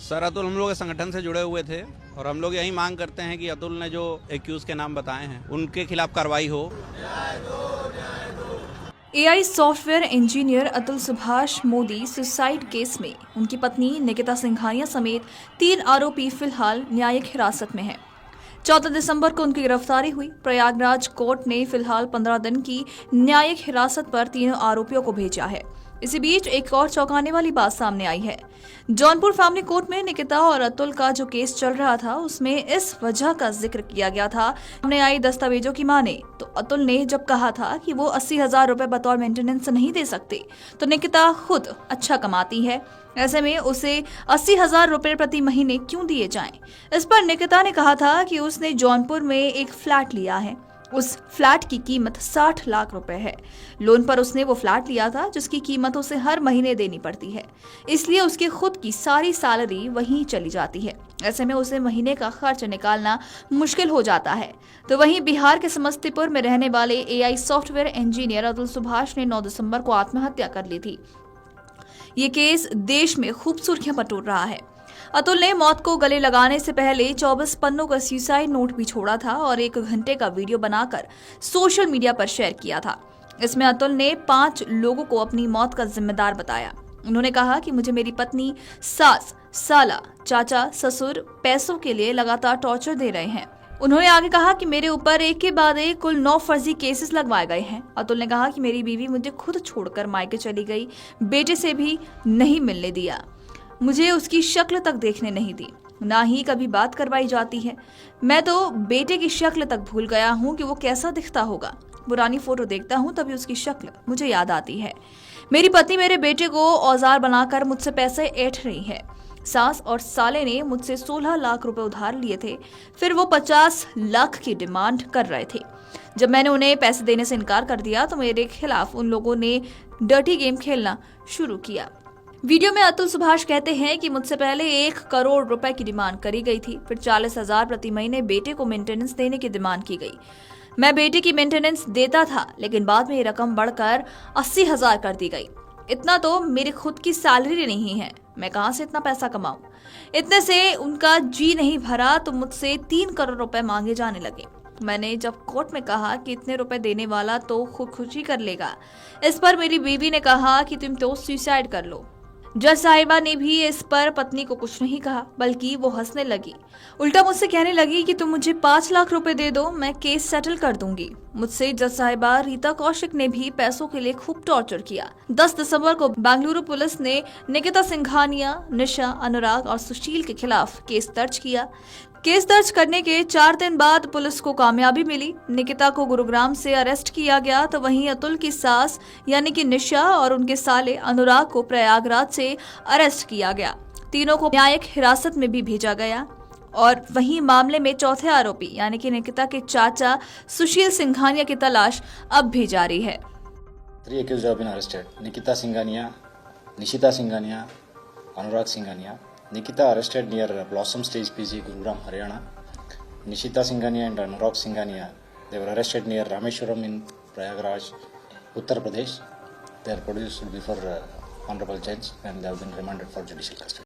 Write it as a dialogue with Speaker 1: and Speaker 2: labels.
Speaker 1: Sir Atul हम लोग संगठन से जुड़े हुए थे और हम लोग यही मांग करते हैं कि अतुल ने जो एक्यूज के नाम बताए हैं उनके खिलाफ कार्रवाई हो।
Speaker 2: AI software engineer Atul Subhash Modi suicide case में उनकी पत्नी निकिता सिंघानिया समेत 3 आरोपी फिलहाल न्यायिक हिरासत में हैं। 14 दिसंबर को उनकी गिरफ्तारी हुई। प्रयागराज कोर्ट ने फिलहाल 15 दिन की न्यायिक हिरासत पर तीनों आरोपियों को भेजा है। इसी बीच एक और चौंकाने वाली बात सामने आई है। जौनपुर फैमिली कोर्ट में निकिता और अतुल का जो केस चल रहा था उसमें इस वजह का जिक्र किया गया था। सामने आई दस्तावेजों की माने तो अतुल ने जब कहा था कि वो 80,000 रुपए बतौर मेंटेनेंस नहीं दे सकते, तो निकिता खुद अच्छा कमाती है, ऐसे में उसे 80,000 रुपए प्रति महीने क्यों दिए जाएं? इस पर निकिता ने कहा था कि उसने जौनपुर में एक फ्लैट लिया है। उस फ्लैट की कीमत 60 लाख रुपए है। लोन पर उसने वो फ्लैट लिया था जिसकी कीमत उसे हर महीने देनी पड़ती है, इसलिए उसकी खुद की सारी सैलरी वहीं चली जाती है। ऐसे में उसे महीने का खर्च निकालना मुश्किल हो जाता है। तो वहीं बिहार के समस्तीपुर में रहने वाले AI software engineer Atul Subhash ने 9 दिसंबर को आत्महत्या कर ली थी। ये केस देश में खूब सुर्खियां बटोर रहा है। अतुल ने मौत को गले लगाने से पहले 24 पन्नों का सुसाइड नोट भी छोड़ा था और 1 घंटे का वीडियो बनाकर सोशल मीडिया पर शेयर किया था। इसमें अतुल ने 5 लोगों को अपनी मौत का जिम्मेदार बताया। उन्होंने कहा कि मुझे मेरी पत्नी, सास, साला, चाचा, ससुर पैसों के लिए लगातार टॉर्चर दे रहे हैं। उन्होंने आगे कहा कि मेरे ऊपर एक के बाद एक कुल 9 फर्जी केसेस लगवाए गए हैं। अतुल ने कहा कि मेरी बीवी मुझे खुद छोड़कर मायके चली गई, बेटे से भी नहीं मिलने दिया, मुझे उसकी शक्ल तक देखने नहीं दी, ना ही कभी बात करवाई जाती है। मैं तो बेटे की शक्ल तक भूल गया हूँ कि वो कैसा दिखता होगा। पुरानी फोटो देखता हूँ तभी उसकी शक्ल मुझे याद आती है। मेरी पत्नी मेरे बेटे को औजार बनाकर मुझसे पैसे ऐंठ रही है। सास और साले ने मुझसे 16 लाख रुपए उधार लिए थे, फिर वो 50 लाख की डिमांड कर रहे थे। जब मैंने उन्हें पैसे देने से इनकार कर दिया तो मेरे खिलाफ उन लोगों ने डर्टी गेम खेलना शुरू किया। वीडियो में अतुल सुभाष कहते हैं कि मुझसे पहले 1 करोड़ रुपए की डिमांड करी गई थी, फिर 40,000 प्रति महीने बेटे को मेंटेनेंस देने की डिमांड की गई। मैं बेटे की मेंटेनेंस देता था, लेकिन बाद में ये रकम बढ़कर 80,000 कर दी गई। इतना तो मेरी खुद की सैलरी नहीं है, मैं कहां से इतना पैसा कमाऊं? इतने से उनका जी नहीं भरा तो मुझसे 3 करोड़ रुपए मांगे जाने लगे। मैंने जब कोर्ट में कहा कि इतने रुपए देने वाला तो खुदकुशी कर लेगा, इस पर मेरी बीवी ने कहा कि तुम तो सुसाइड कर लो। जज साहिबा ने भी इस पर पत्नी को कुछ नहीं कहा, बल्कि वो हंसने लगी। उल्टा मुझसे कहने लगी कि तुम मुझे 5 लाख रुपए दे दो, मैं केस सेटल कर दूंगी। मुझसे जज साहिबा रीता कौशिक ने भी पैसों के लिए खूब टॉर्चर किया। 10 दिसंबर को बेंगलुरु पुलिस ने निकिता सिंघानिया, निशा, अनुराग और सुशील के खिलाफ केस दर्ज किया। केस दर्ज करने के 4 दिन बाद पुलिस को कामयाबी मिली। निकिता को गुरुग्राम से अरेस्ट किया गया, तो वहीं अतुल की सास यानी कि निशा और उनके साले अनुराग को प्रयागराज से अरेस्ट किया गया। तीनों को न्यायिक हिरासत में भी भेजा गया और वहीं मामले में चौथे आरोपी यानी कि निकिता के चाचा सुशील सिंघानिया की तलाश अब भी जारी है।
Speaker 3: 3 accused have been arrested: Nikita Singhania, Nishita Singhania, Anurag Singhania. Nikita arrested near Blossom Stage PG, Gurugram, Haryana. Nishita Singhania and Anurag Singhania, they were arrested near Rameshwaram in Prayagraj, Uttar Pradesh. They are produced before Honorable Judge and they have been remanded for judicial custody.